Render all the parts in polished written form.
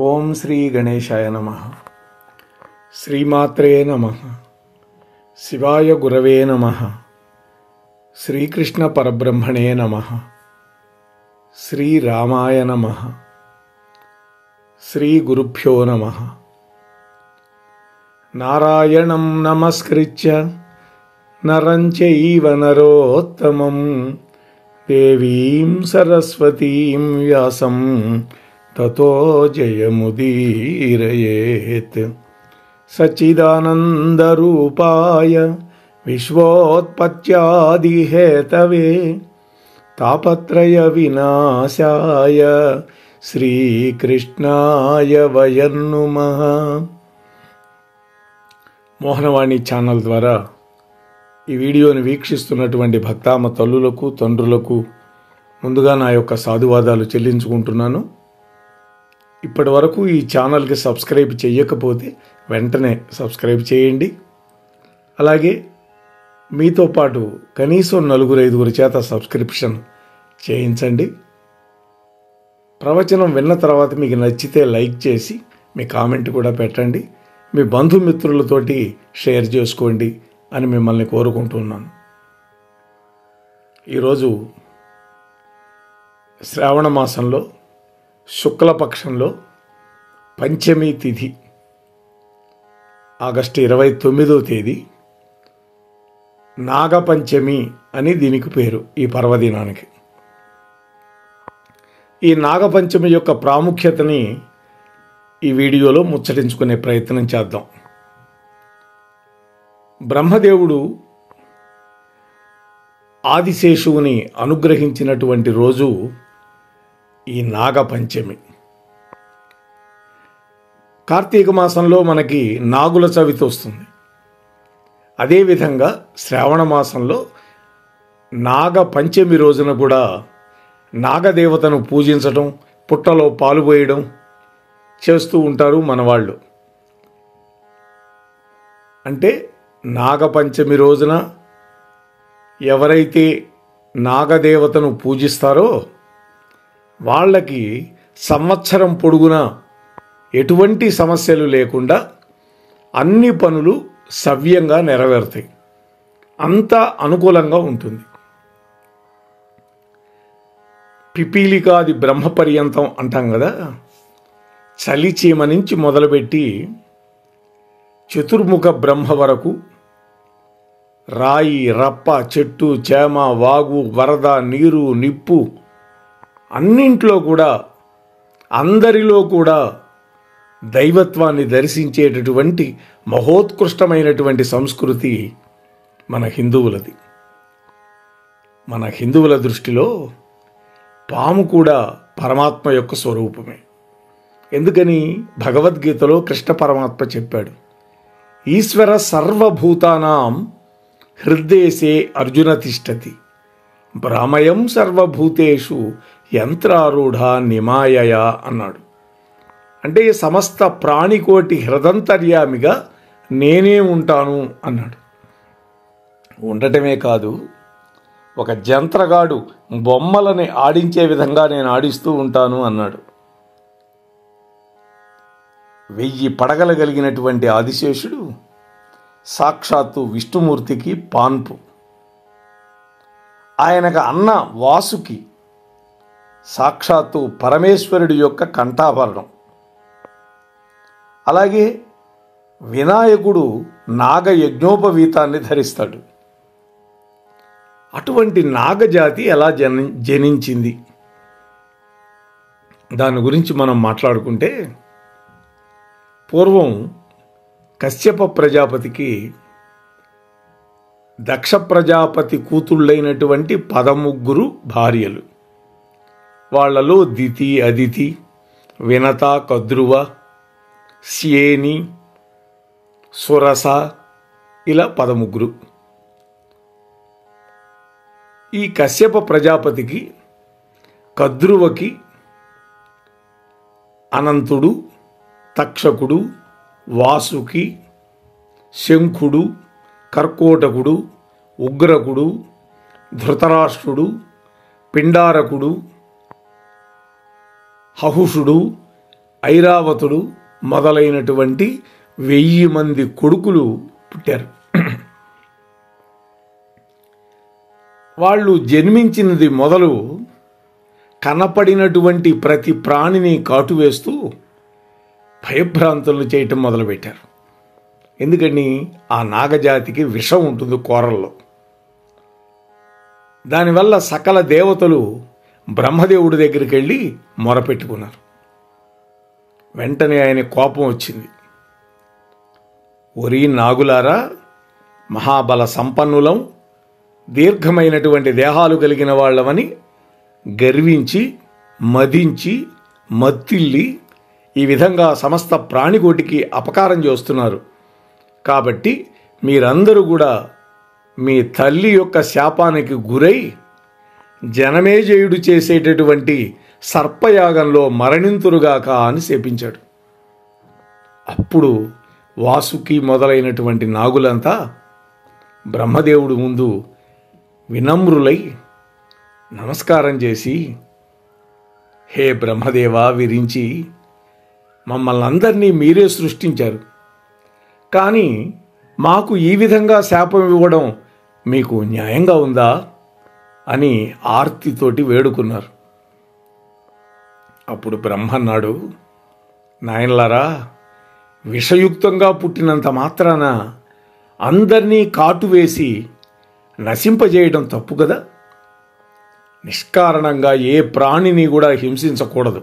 ఓం శ్రీ గణేశాయ నమః. శ్రీమాత్రే నమః. శివాయ గురవే నమః. శ్రీకృష్ణ పరబ్రహ్మణే నమః. శ్రీరామాయ నమః. శ్రీ గురుభ్యో నమః. నారాయణం నమస్కృత్య నరం చైవ నరోత్తమం దేవీం సరస్వతీం వ్యాసం తతో జయముదీరయేత్. సచ్చిదానందరూపాయ విశ్వోత్పత్యాదిహేతవే తాపత్రయ వినాశాయ శ్రీకృష్ణాయ వయం నమః. మోహనవాణి ఛానల్ ద్వారా ఈ వీడియోని వీక్షిస్తున్నటువంటి భక్తామ తల్లులకు తండ్రులకు ముందుగా నా యొక్క సాధువాదాలు చెల్లించుకుంటున్నాను. ఇప్పటి వరకు ఈ ఛానల్కి సబ్స్క్రైబ్ చేయకపోతే వెంటనే సబ్స్క్రైబ్ చేయండి. అలాగే మీతో పాటు కనీసం 4-5 చేత సబ్స్క్రిప్షన్ చేయించండి. ప్రవచనం విన్న తర్వాత మీకు నచ్చితే లైక్ చేసి మీ కామెంట్ కూడా పెట్టండి. మీ బంధుమిత్రులతోటి షేర్ చేసుకోండి అని మిమ్మల్ని కోరుకుంటున్నాను. ఈరోజు శ్రావణ మాసంలో శుక్లపక్షంలో పంచమి తిథి, ఆగస్టు 29వ తేదీ నాగపంచమి అని దీనికి పేరు. ఈ పర్వదినానికి ఈ నాగపంచమి యొక్క ప్రాముఖ్యతని ఈ వీడియోలో ముచ్చటించుకునే ప్రయత్నం చేద్దాం. బ్రహ్మదేవుడు ఆదిశేషువుని అనుగ్రహించినటువంటి రోజు ఈ నాగపంచమి. కార్తీక మాసంలో మనకి నాగుల చవితి వస్తుంది. అదేవిధంగా శ్రావణ మాసంలో నాగపంచమి రోజున కూడా నాగదేవతను పూజించడం, పుట్టలో పాలు పోయడం చేస్తూ ఉంటారు మనవాళ్ళు. అంటే నాగపంచమి రోజున ఎవరైతే నాగదేవతను పూజిస్తారో వాళ్ళకి సంవత్సరం పొడుగునా ఎటువంటి సమస్యలు లేకుండా అన్ని పనులు సవ్యంగా నెరవేరుతాయి. అంతా అనుకూలంగా ఉంటుంది. పిపీలికాది బ్రహ్మపర్యంతం అంటాం కదా. చలిచీమ నుంచి మొదలుపెట్టి చతుర్ముఖ బ్రహ్మ వరకు రాయి, రప్ప, చెట్టు, చేమ, వాగు, వరద, నీరు, నిప్పు అన్నింట్లో కూడా అందరిలో కూడా దైవత్వాన్ని దర్శించేటటువంటి మహోత్కృష్టమైనటువంటి సంస్కృతి మన హిందువులది. మన హిందువుల దృష్టిలో పాము కూడా పరమాత్మ యొక్క స్వరూపమే. ఎందుకని భగవద్గీతలో కృష్ణ పరమాత్మ చెప్పాడు, ఈశ్వర సర్వభూతానాం హృద్దేశే అర్జున తిష్టతి భ్రామయం సర్వభూతేషు యంత్రారూఢ నిమాయయ అన్నాడు. అంటే సమస్త ప్రాణికోటి హృదంతర్యామిగా నేనే ఉంటాను అన్నాడు. ఉండటమే కాదు, ఒక జంత్రగాడు బొమ్మలని ఆడించే విధంగా నేను ఆడిస్తూ ఉంటాను అన్నాడు. 1000 పడగలు కలిగినటువంటి ఆదిశేషుడు సాక్షాత్తు విష్ణుమూర్తికి పాన్పు. ఆయనకు అన్న వాసుకి సాక్షాత్తు పరమేశ్వరుడి యొక్క కంఠాభరణం. అలాగే వినాయకుడు నాగ యజ్ఞోపవీతాన్ని ధరిస్తాడు. అటువంటి నాగజాతి ఎలా జనించింది దాని గురించి మనం మాట్లాడుకుంటే, పూర్వం కశ్యప ప్రజాపతికి దక్ష ప్రజాపతి కూతుళ్ళైనటువంటి 13 భార్యలు. వాళ్లలో దితి, అదితి, వినత, కద్రువ, శ్యేని, సురస ఇలా 13. ఈ కశ్యప ప్రజాపతికి కద్రువకి అనంతుడు, తక్షకుడు, వాసుకి, శంఖుడు, కర్కోటకుడు, ఉగ్రకుడు, ధృతరాష్ట్రుడు, పిండారకుడు, హహుషుడు, ఐరావతుడు మొదలైనటువంటి 1000 మంది కొడుకులు పుట్టారు. వాళ్ళు జన్మించినది మొదలు కనపడినటువంటి ప్రతి ప్రాణిని కాటువేస్తూ భయభ్రాంతులను చేయటం మొదలుపెట్టారు. ఎందుకని ఆ నాగజాతికి విషం ఉంటుంది కూరల్లో. దానివల్ల సకల దేవతలు బ్రహ్మదేవుడి దగ్గరికి వెళ్ళి మొరపెట్టుకున్నారు. వెంటనే ఆయన కోపం వచ్చింది. ఒరి నాగులారా, మహాబల సంపన్నులం, దీర్ఘమైనటువంటి దేహాలు కలిగిన వాళ్ళమని గర్వించి మదించి మత్తిల్లి ఈ విధంగా సమస్త ప్రాణికోటికి అపకారం చేస్తున్నారు. కాబట్టి మీరందరూ కూడా మీ తల్లి యొక్క శాపానికి గురై జనమేజయుడు చేసేటటువంటి సర్పయాగంలో మరణింతురుగాక అని శపించాడు. అప్పుడు వాసుకి మొదలైనటువంటి నాగులంతా బ్రహ్మదేవుడు ముందు వినమ్రులై నమస్కారం చేసి, హే బ్రహ్మదేవా, విరించి మమ్మల్ని అందరినీ మీరే సృష్టించారు, కానీ మాకు ఈ విధంగా శాపం ఇవ్వడం మీకు న్యాయంగా ఉందా అని ఆర్తితోటి వేడుకున్నారు. అప్పుడు బ్రహ్మ అన్నాడు, నాయనలారా, విషయుక్తంగా పుట్టినంత మాత్రాన అందరినీ కాటువేసి నశింపజేయడం తప్పు కదా. నిష్కారణంగా ఏ ప్రాణిని కూడా హింసించకూడదు.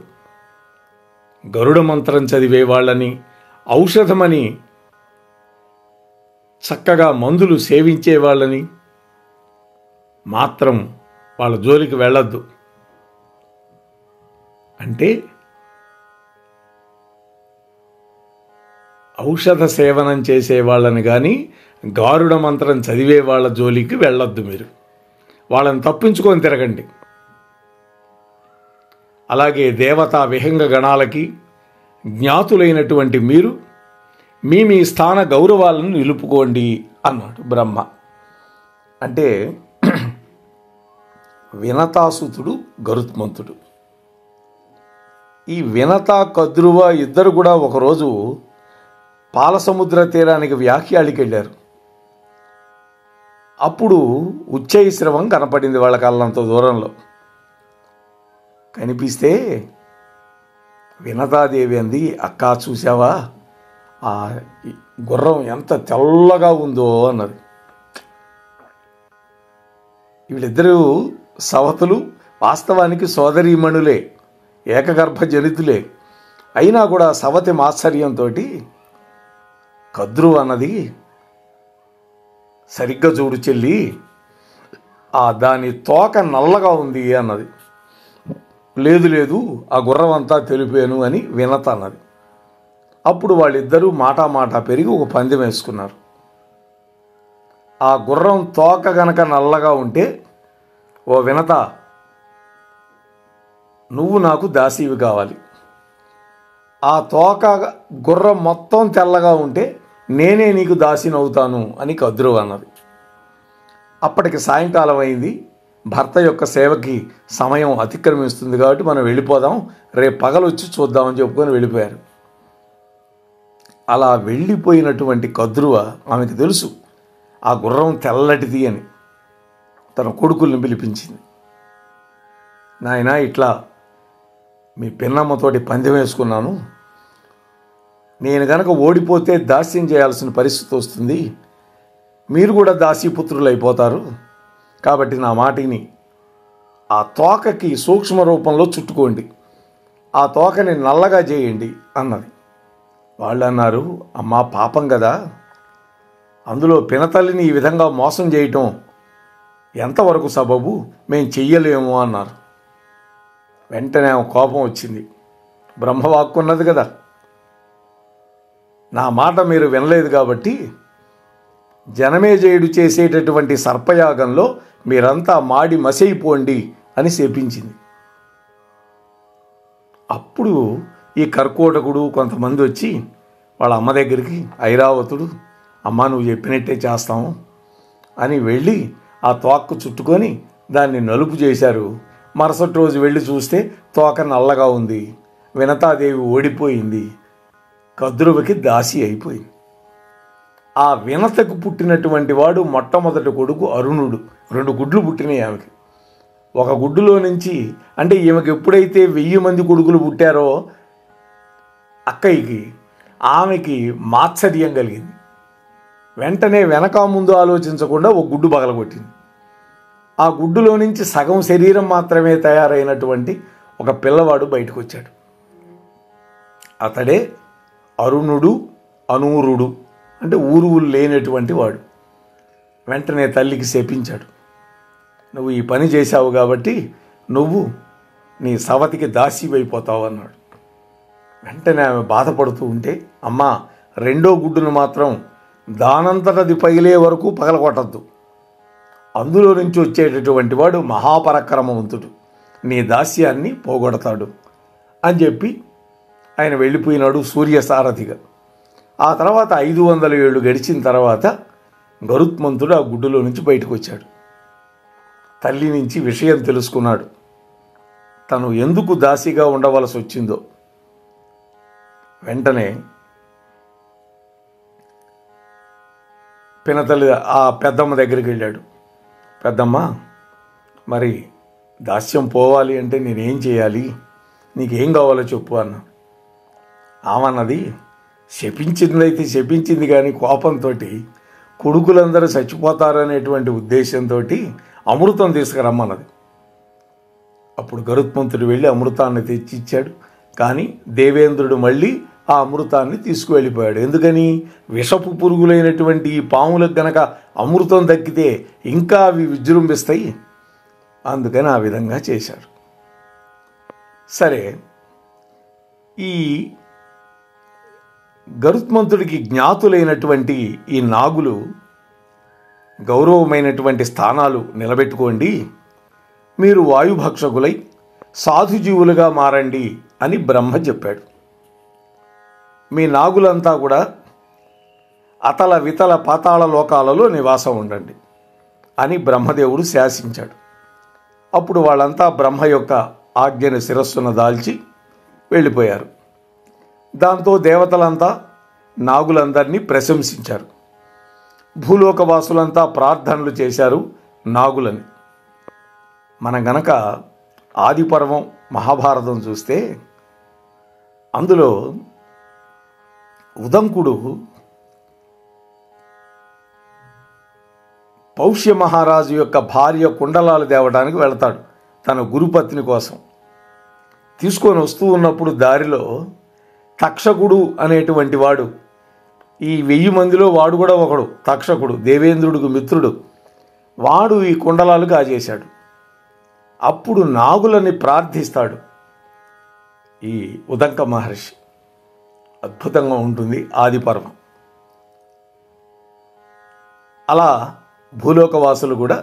గరుడ మంత్రం చదివే వాళ్ళని, ఔషధమని చక్కగా మందులు సేవించే వాళ్ళని మాత్రం వాళ్ళ జోలికి వెళ్ళొద్దు. అంటే ఔషధ సేవనం చేసే వాళ్ళని కానీ, గారుడ మంత్రం చదివే వాళ్ళ జోలికి వెళ్ళొద్దు. మీరు వాళ్ళని తప్పించుకొని తిరగండి. అలాగే దేవతా విహంగ గణాలకి జ్ఞాతులైనటువంటి మీరు మీ మీ స్థాన గౌరవాలను నిలుపుకోండి అన్నాడు బ్రహ్మ. అంటే వినతాసుతుడు గరుత్మంతుడు. ఈ వినత కద్రువ ఇద్దరు కూడా ఒకరోజు పాలసముద్ర తీరానికి వ్యాఖ్యాళికి వెళ్ళారు. అప్పుడు ఉచ్చైశ్రవం కనపడింది వాళ్ళ కళ్ళంత దూరంలో. కనిపిస్తే వినతాదేవి అంది, అక్కా చూసావా, ఆ గుర్రం ఎంత తెల్లగా ఉందో అన్నది. వీళ్ళిద్దరూ సవతులు, వాస్తవానికి సోదరీమణులే, ఏకగర్భ జనితులే. అయినా కూడా సవతి మాత్సర్యంతో కద్రు అన్నది, సరిగ్గా చూడు చెల్లి, దాని తోక నల్లగా ఉంది అన్నది. లేదు లేదు, ఆ గుర్రం అంతా తెలిపాను అని వినత అన్నది. అప్పుడు వాళ్ళిద్దరూ మాటా పెరిగి ఒక పందెం వేసుకున్నారు. ఆ గుర్రం తోక గనక నల్లగా ఉంటే, ఓ వినత, నువ్వు నాకు దాసీవి కావాలి. ఆ తోక గుర్రం మొత్తం తెల్లగా ఉంటే నేనే నీకు దాసినవుతాను అని కద్రు అన్నది. అప్పటికి సాయంకాలం అయింది. భర్త యొక్క సేవకి సమయం అతిక్రమిస్తుంది కాబట్టి మనం వెళ్ళిపోదాం, రేపు పగలొచ్చి చూద్దామని చెప్పుకొని వెళ్ళిపోయారు. అలా వెళ్ళిపోయినటువంటి కద్రువ, ఆమెకు తెలుసు ఆ గుర్రం తెల్లటిది అని, తన కొడుకుల్ని పిలిపించింది. నాయన, ఇట్లా మీ పిన్నమ్మతోటి పందెం వేసుకున్నాను, నేను గనక ఓడిపోతే దాస్యం చేయాల్సిన పరిస్థితి వస్తుంది, మీరు కూడా దాసీపుత్రులు అయిపోతారు, కాబట్టి నా మాటిని ఆ తోకకి సూక్ష్మ రూపంలో చుట్టుకోండి, ఆ తోకని నల్లగా చేయండి అన్నది. వాళ్ళు అన్నారు, అమ్మా పాపం కదా, అందులో పినతల్లిని ఈ విధంగా మోసం చేయటం ఎంతవరకు సబబు, మేము చెయ్యలేము అన్నారు. వెంటనే కోపం వచ్చింది. బ్రహ్మవాక్కున్నది కదా, నా మాట మీరు వినలేదు కాబట్టి జనమేజయుడు చేసేటటువంటి సర్పయాగంలో మీరంతా మాడి మసైపోండి అని శపించింది. అప్పుడు ఈ కర్కోటకుడు కొంతమంది వచ్చి వాళ్ళ అమ్మ దగ్గరికి, ఐరావతుడు, అమ్మ నువ్వు చెప్పినట్టే చేస్తాము అని వెళ్ళి ఆ తోకకు చుట్టుకొని దాన్ని నలుపు చేశారు. మరుసటి రోజు వెళ్ళి చూస్తే తోక నల్లగా ఉంది. వినతాదేవి ఓడిపోయింది, కద్రువకి దాసి అయిపోయింది. ఆ వినతకు పుట్టినటువంటి వాడు మొట్టమొదటి కొడుకు అరుణుడు. 2 గుడ్లు పుట్టినాయి ఆమెకి. ఒక గుడ్డులో నుంచి, అంటే ఈమెకి ఎప్పుడైతే 1000 మంది కొడుకులు పుట్టారో అక్కయ్యకి, ఆమెకి మాత్సర్యం కలిగింది. వెంటనే వెనక ముందు ఆలోచించకుండా ఒక గుడ్డు పగలగొట్టింది. ఆ గుడ్డులో నుంచి సగం శరీరం మాత్రమే తయారైనటువంటి ఒక పిల్లవాడు బయటకు వచ్చాడు. అతడే అరుణుడు, అనూరుడు, అంటే ఊరువులు లేనటువంటి వాడు. వెంటనే తల్లికి శపించాడు, నువ్వు ఈ పని చేశావు కాబట్టి నువ్వు నీ సవతికి దాసివైపోతావు అన్నాడు. వెంటనే ఆమె బాధపడుతూ ఉంటే, అమ్మా, 2వ గుడ్డును మాత్రం దానంతటది పగిలే వరకు పగలగొట్టద్దు, అందులో నుంచి వచ్చేటటువంటి వాడు మహాపరాక్రమవంతుడు, నీ దాస్యాన్ని పోగొడతాడు అని చెప్పి ఆయన వెళ్ళిపోయినాడు సూర్యసారథిగా. ఆ తర్వాత 500 ఏళ్ళు గడిచిన తర్వాత గరుత్మంతుడు ఆ గుడ్డులో నుంచి బయటకు వచ్చాడు. తల్లి నుంచి విషయం తెలుసుకున్నాడు, తను ఎందుకు దాసిగా ఉండవలసి వచ్చిందో. వెంటనే పినతల్లి ఆ పెద్దమ్మ దగ్గరికి వెళ్ళాడు. పెద్దమ్మ, మరి దాస్యం పోవాలి అంటే నేనేం చేయాలి, నీకేం కావాలో చెప్పు అన్న. ఆమన్నది, శపించిందైతే శపించింది, కానీ కోపంతో కొడుకులందరూ చచ్చిపోతారనేటువంటి ఉద్దేశంతో అమృతం తీసుకురమ్మన్నది. అప్పుడు గరుత్మంతుడు వెళ్ళి అమృతాన్ని తెచ్చిచ్చాడు. కానీ దేవేంద్రుడు మళ్ళీ ఆ అమృతాన్ని తీసుకువెళ్ళిపోయాడు. ఎందుకని? విషపు పురుగులైనటువంటి ఈ పాములకు గనక అమృతం దక్కితే ఇంకా అవి విజృంభిస్తాయి, అందుకని ఆ విధంగా చేశాడు. సరే, ఈ గరుత్మంతుడికి జ్ఞాతులైనటువంటి ఈ నాగులు గౌరవమైనటువంటి స్థానాలు నిలబెట్టుకోండి, మీరు వాయుభక్షకులై సాధుజీవులుగా మారండి అని బ్రహ్మ చెప్పాడు. మీ నాగులంతా కూడా అతల వితల పాతాళ లోకాలలో నివాసం ఉండండి అని బ్రహ్మదేవుడు శాసించాడు. అప్పుడు వాళ్ళంతా బ్రహ్మ యొక్క ఆజ్ఞను శిరస్సున దాల్చి వెళ్ళిపోయారు. దాంతో దేవతలంతా నాగులందరినీ ప్రశంసించారు. భూలోకవాసులంతా ప్రార్థనలు చేశారు నాగులని. మనం గనక ఆదిపర్వం మహాభారతం చూస్తే అందులో ఉదంకుడు పౌష్య మహారాజు యొక్క భార్య కుండలాలు తేవడానికి వెళతాడు తన గురుపత్ని కోసం. తీసుకొని వస్తూ ఉన్నప్పుడు దారిలో తక్షకుడు అనేటువంటి వాడు, ఈ 1000 మందిలో వాడు కూడా ఒకడు, తక్షకుడు దేవేంద్రుడికి మిత్రుడు, వాడు ఈ కుండలాలు కాజేశాడు. అప్పుడు నాగులని ప్రార్థిస్తాడు ఈ ఉదంక మహర్షి. అద్భుతంగా ఉంటుంది ఆదిపర్వం. అలా భూలోకవాసులు కూడా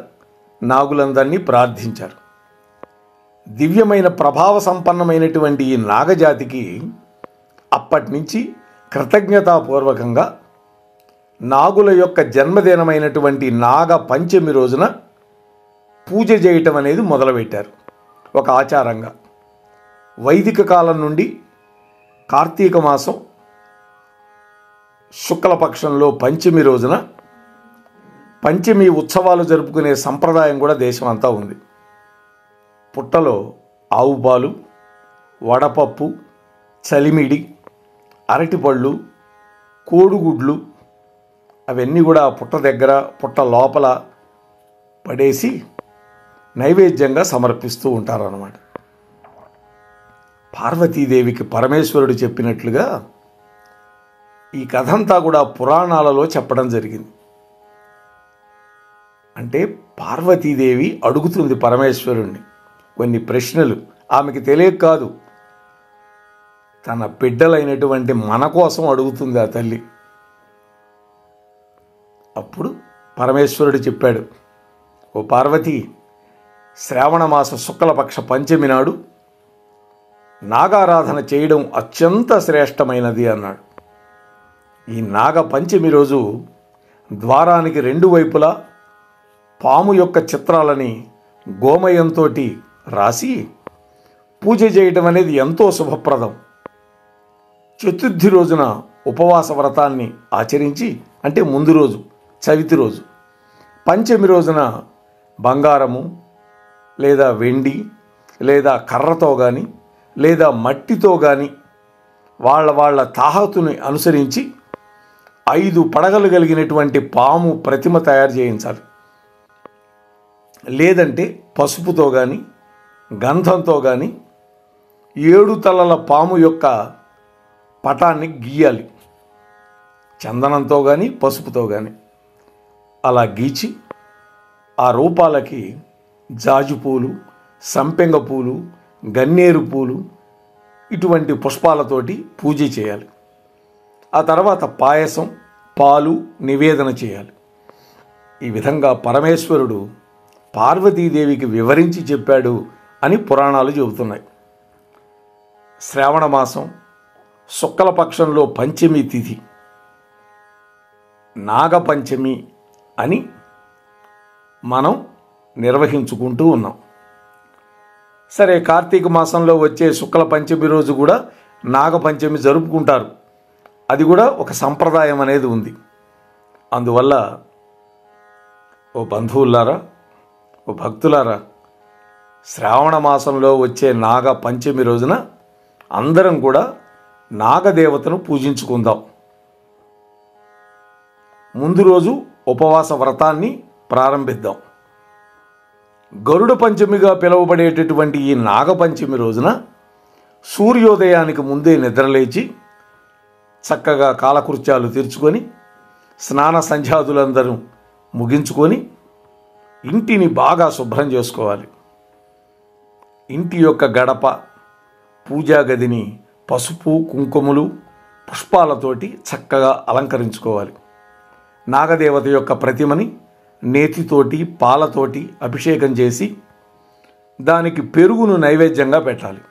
నాగులందరినీ ప్రార్థించారు. దివ్యమైన ప్రభావ సంపన్నమైనటువంటి ఈ నాగజాతికి అప్పటి నుంచి కృతజ్ఞతాపూర్వకంగా నాగుల యొక్క జన్మదినమైనటువంటి నాగ పంచమి రోజున పూజ చేయటం అనేది మొదలుపెట్టారు ఒక ఆచారంగా. వైదిక కాలం నుండి కార్తీక మాసం శుక్లపక్షంలో పంచమి రోజున పంచమి ఉత్సవాలు జరుపుకునే సంప్రదాయం కూడా దేశమంతా ఉంది. పుట్టలో ఆవు పాలు, వడపప్పు, చలిమిడి, అరటిపళ్ళు, కోడిగుడ్లు అవన్నీ కూడా పుట్ట దగ్గర పుట్ట లోపల పడేసి నైవేద్యంగా సమర్పిస్తూ ఉంటారన్నమాట. పార్వతీదేవికి పరమేశ్వరుడు చెప్పినట్లుగా ఈ కథంతా కూడా పురాణాలలో చెప్పడం జరిగింది. అంటే పార్వతీదేవి అడుగుతుంది పరమేశ్వరుణ్ణి కొన్ని ప్రశ్నలు. ఆమెకి తెలియక కాదు, తన బిడ్డలైనటువంటి మన కోసం అడుగుతుంది ఆ తల్లి. అప్పుడు పరమేశ్వరుడు చెప్పాడు, ఓ పార్వతి, శ్రావణమాస శుక్లపక్ష పంచమి నాడు నాగారాధన చేయడం అత్యంత శ్రేష్టమైనది అన్నాడు. ఈ నాగ పంచమి రోజు ద్వారానికి 2 వైపులా పాము యొక్క చిత్రాలని గోమయంతో రాసి పూజ చేయటం అనేది ఎంతో శుభప్రదం. చతుర్థి రోజున ఉపవాస వ్రతాన్ని ఆచరించి, అంటే ముందు రోజు చవితి రోజు, పంచమి రోజున బంగారము లేదా వెండి లేదా కర్రతో కానీ లేదా మట్టితో కానీ వాళ్ళ తాహతుని అనుసరించి 5 పడగలు కలిగినటువంటి పాము ప్రతిమ తయారు చేయించాలి. లేదంటే పసుపుతో కానీ గంధంతో కానీ 7 తలల పాము యొక్క పటాన్ని గీయాలి. చందనంతో కానీ పసుపుతో కానీ అలా గీచి ఆ రూపాలకి జాజి పూలు, సంపెంగ పూలు, గన్నేరు పూలు ఇటువంటి పుష్పాలతోటి పూజ చేయాలి. ఆ తర్వాత పాయసం, పాలు నివేదన చేయాలి. ఈ విధంగా పరమేశ్వరుడు పార్వతీదేవికి వివరించి చెప్పాడు అని పురాణాలు చెబుతున్నాయి. శ్రావణ మాసం శుక్లపక్షంలో పంచమి తిథి నాగపంచమి అని మనం నిర్వహించుకుంటూ ఉన్నాం. సరే, కార్తీక మాసంలో వచ్చే శుక్ల పంచమి రోజు కూడా నాగపంచమి జరుపుకుంటారు. అది కూడా ఒక సంప్రదాయం అనేది ఉంది. అందువల్ల ఓ బంధువులారా, ఓ భక్తులారా, శ్రావణ మాసంలో వచ్చే నాగ పంచమి రోజున అందరం కూడా నాగదేవతను పూజించుకుందాం. ముందు రోజు ఉపవాస వ్రతాన్ని ప్రారంభిద్దాం. గరుడ పంచమిగా పిలువబడేటటువంటి ఈ నాగపంచమి రోజున సూర్యోదయానికి ముందే నిద్రలేచి చక్కగా కాలకృత్యాలు తీర్చుకొని స్నాన సంధ్యాదులందరూ ముగించుకొని ఇంటిని బాగా శుభ్రం చేసుకోవాలి. ఇంటి యొక్క గడప, పూజా గదిని పసుపు, కుంకుమలు, పుష్పాలతోటి చక్కగా అలంకరించుకోవాలి. నాగదేవత యొక్క ప్రతిమని నేతితోటి పాలతోటి అభిషేకం చేసి దానికి పెరుగును నైవేద్యంగా పెట్టాలి.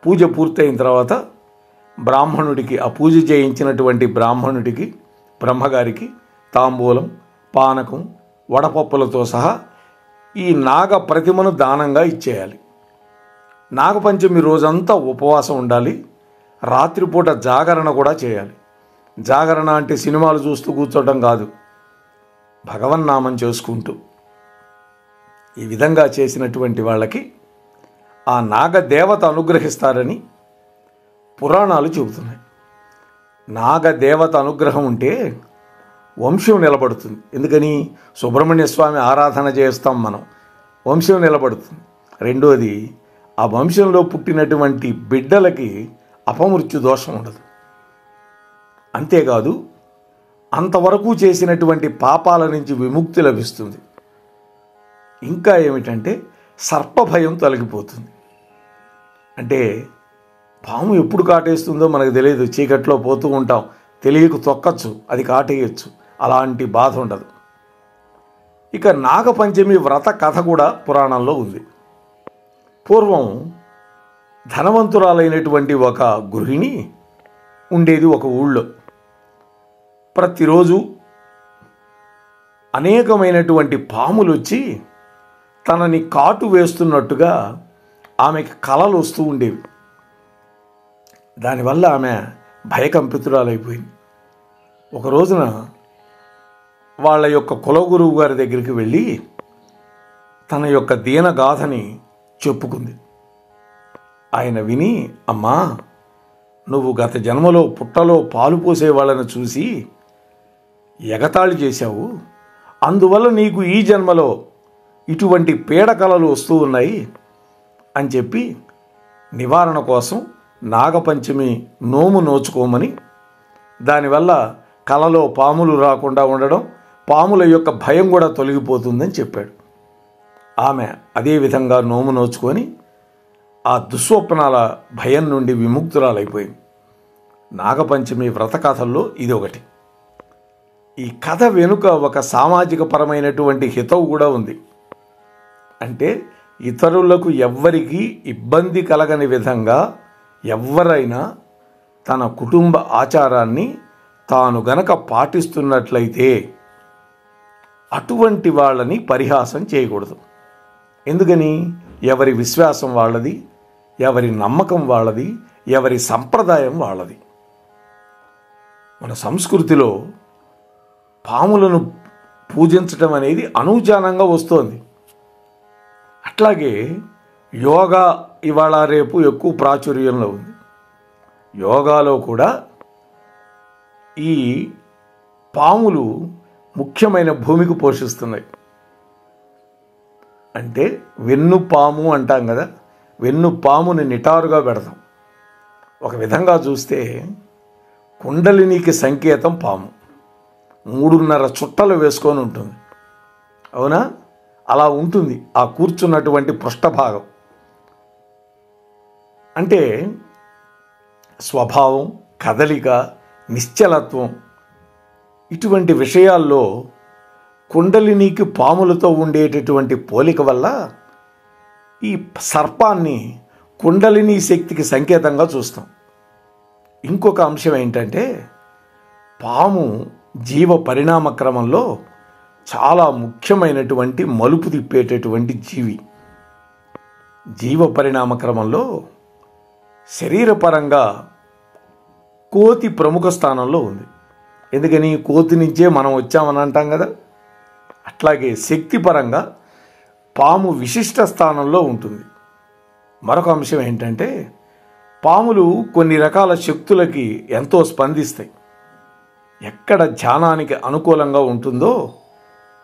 పూజ పూర్తయిన తర్వాత బ్రాహ్మణుడికి, ఆ పూజ చేయించినటువంటి బ్రాహ్మణుడికి, బ్రహ్మగారికి తాంబూలం, పానకం, వడపప్పులతో సహా ఈ నాగ ప్రతిమను దానంగా ఇచ్చేయాలి. నాగపంచమి రోజంతా ఉపవాసం ఉండాలి. రాత్రిపూట జాగరణ కూడా చేయాలి. జాగరణ అంటే సినిమాలు చూస్తూ కూర్చోవడం కాదు, భగవన్నామం చేసుకుంటూ. ఈ విధంగా చేసినటువంటి వాళ్ళకి ఆ నాగదేవత అనుగ్రహిస్తారని పురాణాలు చెబుతున్నాయి. నాగదేవత అనుగ్రహం ఉంటే వంశం నిలబడుతుంది. ఎందుకని? సుబ్రహ్మణ్య స్వామి ఆరాధన చేస్తాం మనం, వంశం నిలబడుతుంది. రెండోది, ఆ వంశంలో పుట్టినటువంటి బిడ్డలకి అపమృత్యు దోషం ఉండదు. అంతేకాదు, అంతవరకు చేసినటువంటి పాపాల నుంచి విముక్తి లభిస్తుంది. ఇంకా ఏమిటంటే సర్పభయం తొలగిపోతుంది. అంటే పాము ఎప్పుడు కాటేస్తుందో మనకు తెలియదు, చీకట్లో పోతూ ఉంటాం, తెలియక తొక్కచ్చు, అది కాటేయచ్చు, అలాంటి బాధ ఉండదు. ఇక నాగపంచమి వ్రత కథ కూడా పురాణంలో ఉంది. పూర్వం ధనవంతురాలైనటువంటి ఒక గృహిణి ఉండేది ఒక ఊళ్ళో. ప్రతిరోజు అనేకమైనటువంటి పాములు వచ్చి తనని కాటు వేస్తున్నట్టుగా ఆమెకి కలలు వస్తూ ఉండేవి. దానివల్ల ఆమె భయకంపితురాలైపోయింది. ఒక రోజున వాళ్ళ యొక్క కులగురువు గారి దగ్గరికి వెళ్ళి తన యొక్క దీనగాథని చెప్పుకుంది. ఆయన విని, అమ్మా, నువ్వు గత జన్మలో పుట్టలో పాలు పోసే వాళ్ళని చూసి ఎగతాళి చేశావు, అందువల్ల నీకు ఈ జన్మలో ఇటువంటి పీడకలలు వస్తూ ఉన్నాయి అని చెప్పి నివారణ కోసం నాగపంచమి నోము నోచుకోమని, దానివల్ల కలలో పాములు రాకుండా ఉండడం, పాముల యొక్క భయం కూడా తొలగిపోతుందని చెప్పాడు. ఆమె అదేవిధంగా నోము నోచుకొని ఆ దుస్వప్నాల భయం నుండి విముక్తురాలైపోయింది. నాగపంచమి వ్రత కథల్లో ఇది ఒకటి. ఈ కథ వెనుక ఒక సామాజిక పరమైనటువంటి హితవు కూడా ఉంది. అంటే ఇతరులకు ఎవ్వరికీ ఇబ్బంది కలగని విధంగా ఎవరైనా తన కుటుంబ ఆచారాన్ని తాను గనక పాటిస్తున్నట్లయితే అటువంటి వాళ్ళని పరిహాసం చేయకూడదు. ఎందుకని? ఎవరి విశ్వాసం వాళ్ళది, ఎవరి నమ్మకం వాళ్ళది, ఎవరి సంప్రదాయం వాళ్ళది. మన సంస్కృతిలో పాములను పూజించటం అనేది అనూచానంగా వస్తోంది. అట్లాగే యోగా ఇవాళ రేపు ఎక్కువ ప్రాచుర్యంలో ఉంది. యోగాలో కూడా ఈ పాములు ముఖ్యమైన భూమిక పోషిస్తున్నాయి. అంటే వెన్ను పాము అంటాం కదా, వెన్ను పాముని నిటారుగా పెడతాం. ఒక విధంగా చూస్తే కుండలినికి సంకేతం పాము 3.5 చుట్టలు వేసుకొని ఉంటుంది. అవునా? అలా ఉంటుంది ఆ కూర్చున్నటువంటి పృష్ఠభాగం. అంటే స్వభావం, కదలిక, నిశ్చలత్వం ఇటువంటి విషయాల్లో కుండలినికి పాములతో ఉండేటటువంటి పోలిక వల్ల ఈ సర్పాన్ని కుండలిని శక్తికి సంకేతంగా చూస్తాం. ఇంకొక అంశం ఏంటంటే పాము జీవ పరిణామ క్రమంలో చాలా ముఖ్యమైనటువంటి మలుపు తిప్పేటటువంటి జీవి. జీవ పరిణామ క్రమంలో శరీరపరంగా కోతి ప్రముఖ స్థానంలో ఉంది. ఎందుకని? కోతి నుంచే మనం వచ్చామని అంటాం కదా. అట్లాగే శక్తిపరంగా పాము విశిష్ట స్థానంలో ఉంటుంది. మరొక అంశం ఏంటంటే పాములు కొన్ని రకాల శక్తులకి ఎంతో స్పందిస్తాయి. ఎక్కడ ధ్యానానికి అనుకూలంగా ఉంటుందో,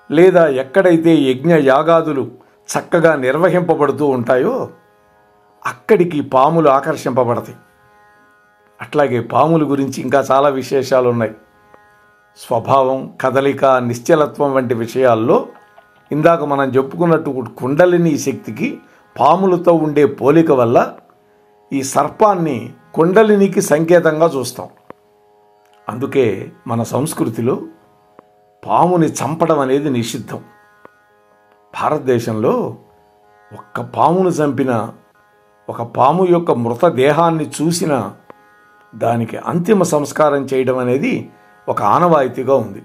లేదా ఎక్కడైతే యజ్ఞ యాగాదులు చక్కగా నిర్వహింపబడుతూ ఉంటాయో అక్కడికి పాములు ఆకర్షింపబడతాయి. అట్లాగే పాముల గురించి ఇంకా చాలా విశేషాలు ఉన్నాయి. స్వభావం, కదలిక, నిశ్చలత్వం వంటి విషయాల్లో ఇందాక మనం చెప్పుకున్నట్టు కుండలిని శక్తికి పాములతో ఉండే పోలిక వల్ల ఈ సర్పాన్ని కుండలినికి సంకేతంగా చూస్తాం. అందుకే మన సంస్కృతిలో పాముని చంపడం అనేది నిషిద్ధం. భారతదేశంలో ఒక్క పామును చంపిన, ఒక పాము యొక్క మృతదేహాన్ని చూసిన దానికి అంతిమ సంస్కారం చేయడం అనేది ఒక ఆనవాయితీగా ఉంది.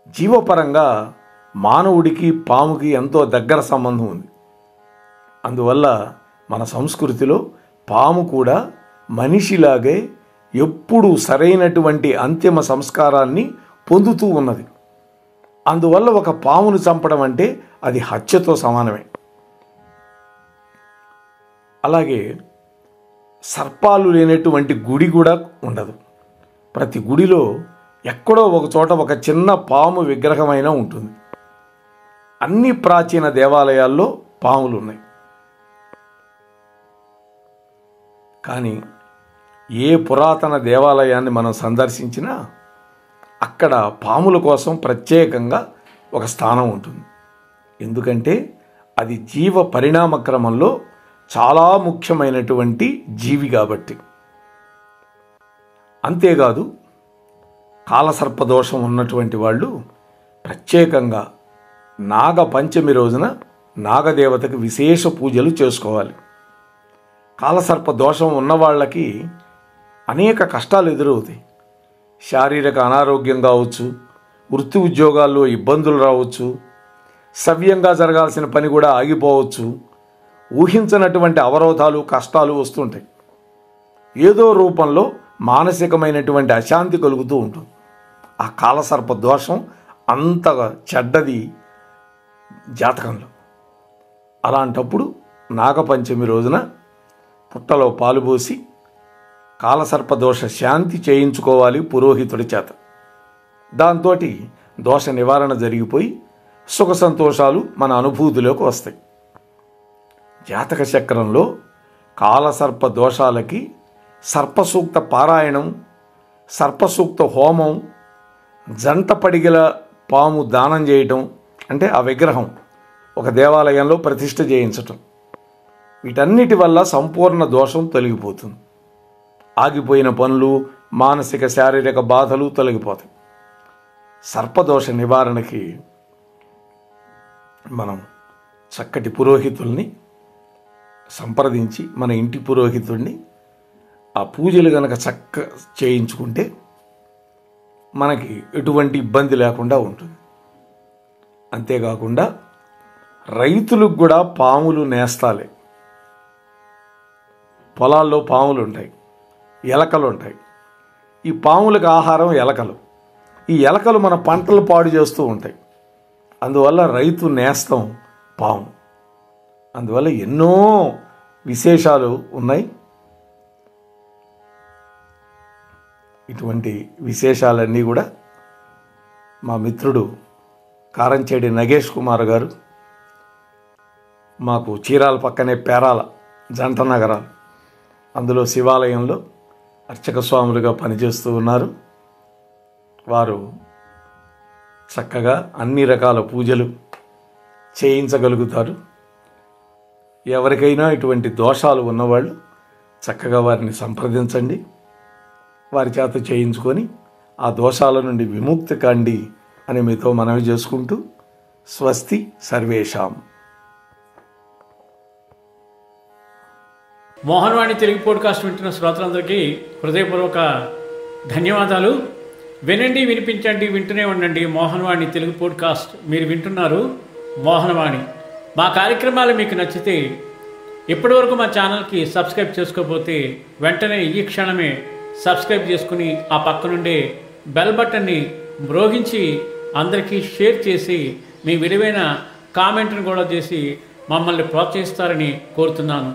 జీవపరంగా మానవుడికి పాముకి ఎంతో దగ్గర సంబంధం ఉంది. అందువల్ల మన సంస్కృతిలో పాము కూడా మనిషిలాగే ఎప్పుడూ సరైనటువంటి అంతిమ సంస్కారాన్ని పొందుతూ ఉన్నది. అందువల్ల ఒక పామును చంపడం అంటే అది హత్యతో సమానమే. అలాగే సర్పాలు లేనటువంటి గుడి కూడా ఉండదు. ప్రతి గుడిలో ఎక్కడో ఒక చోట ఒక చిన్న పాము విగ్రహమైనా ఉంటుంది. అన్ని ప్రాచీన దేవాలయాల్లో పాములు ఉన్నాయి. కానీ ఏ పురాతన దేవాలయాన్ని మనం సందర్శించినా అక్కడ పాముల కోసం ప్రత్యేకంగా ఒక స్థానం ఉంటుంది. ఎందుకంటే అది జీవ పరిణామ క్రమంలో చాలా ముఖ్యమైనటువంటి జీవి కాబట్టి. అంతేకాదు కాలసర్పదోషం ఉన్నటువంటి వాళ్ళు ప్రత్యేకంగా నాగ పంచమి రోజున నాగదేవతకి విశేష పూజలు చేసుకోవాలి. కాలసర్ప దోషం ఉన్నవాళ్ళకి అనేక కష్టాలు ఎదురవుతాయి. శారీరక అనారోగ్యం కావచ్చు, వృత్తి ఉద్యోగాల్లో ఇబ్బందులు రావచ్చు, సవ్యంగా జరగాల్సిన పని కూడా ఆగిపోవచ్చు, ఊహించనటువంటి అవరోధాలు, కష్టాలు వస్తుంటాయి. ఏదో రూపంలో మానసికమైనటువంటి అశాంతి కలుగుతూ ఉంటుంది. ఆ కాలసర్ప దోషం అంత చెడ్డది జాతకంలో. అలాంటప్పుడు నాగపంచమి రోజున పుట్టలో పాలు పోసి కాలసర్పదోష శాంతి చేయించుకోవాలి పురోహితుడి చేత. దాంతో దోష నివారణ జరిగిపోయి సుఖ సంతోషాలు మన అనుభూతిలోకి వస్తాయి. జాతక చక్రంలో కాలసర్ప దోషాలకి సర్పసూక్త పారాయణం, సర్పసూక్త హోమం, జంట పడిగల పాము దానం చేయటం, అంటే ఆ విగ్రహం ఒక దేవాలయంలో ప్రతిష్ఠ చేయించటం, వీటన్నిటి వల్ల సంపూర్ణ దోషం తొలగిపోతుంది. ఆగిపోయిన పనులు, మానసిక శారీరక బాధలు తొలగిపోతాయి. సర్పదోష నివారణకి మనం చక్కటి పురోహితుల్ని సంప్రదించి, మన ఇంటి పురోహితుడిని ఆ పూజలు కనుక చేయించుకుంటే మనకి ఎటువంటి ఇబ్బంది లేకుండా ఉంటుంది. అంతేకాకుండా రైతులకు కూడా పాములు నేస్తాలే. పొలాల్లో పాములు ఉంటాయి, ఎలకలు ఉంటాయి. ఈ పాములకు ఆహారం ఎలకలు. ఈ ఎలకలు మన పంటలు పాడు చేస్తూ ఉంటాయి. అందువల్ల రైతు నేస్తం పాము. అందువల్ల ఎన్నో విశేషాలు ఉన్నాయి. ఇటువంటి విశేషాలన్నీ కూడా మా మిత్రుడు కారంచేడి నగేష్ కుమార్ గారు మాకు చీరాల పక్కనే పేరాల జంట నగరాలు, అందులో శివాలయంలో అర్చక స్వాములుగా పనిచేస్తూ ఉన్నారు. వారు చక్కగా అన్ని రకాల పూజలు చేయించగలుగుతారు. ఎవరికైనా ఇటువంటి దోషాలు ఉన్నవాళ్ళు చక్కగా వారిని సంప్రదించండి. వారి చేత చేయించుకొని ఆ దోషాల నుండి విముక్తి కండి అని మీతో మనవి చేసుకుంటూ స్వస్తి సర్వేషాం. మోహన్వాణి తెలుగు పోడ్కాస్ట్ వింటున్న శ్రోతలందరికీ హృదయపూర్వక ధన్యవాదాలు. వినండి, వినిపించండి, వింటూనే ఉండండి మోహన్వాణి తెలుగు పోడ్కాస్ట్. మీరు వింటున్నారు మోహన్వాణి. మా కార్యక్రమాలు మీకు నచ్చితే ఇప్పటివరకు మా ఛానల్కి సబ్స్క్రైబ్ చేసుకోకపోతే వెంటనే ఈ క్షణమే సబ్స్క్రైబ్ చేసుకుని ఆ పక్క నుండే బెల్ బటన్ని మ్రోగించి అందరికీ షేర్ చేసి మీ విలువైన కామెంట్ను కూడా చేసి మమ్మల్ని ప్రోత్సహిస్తారని కోరుతున్నాను.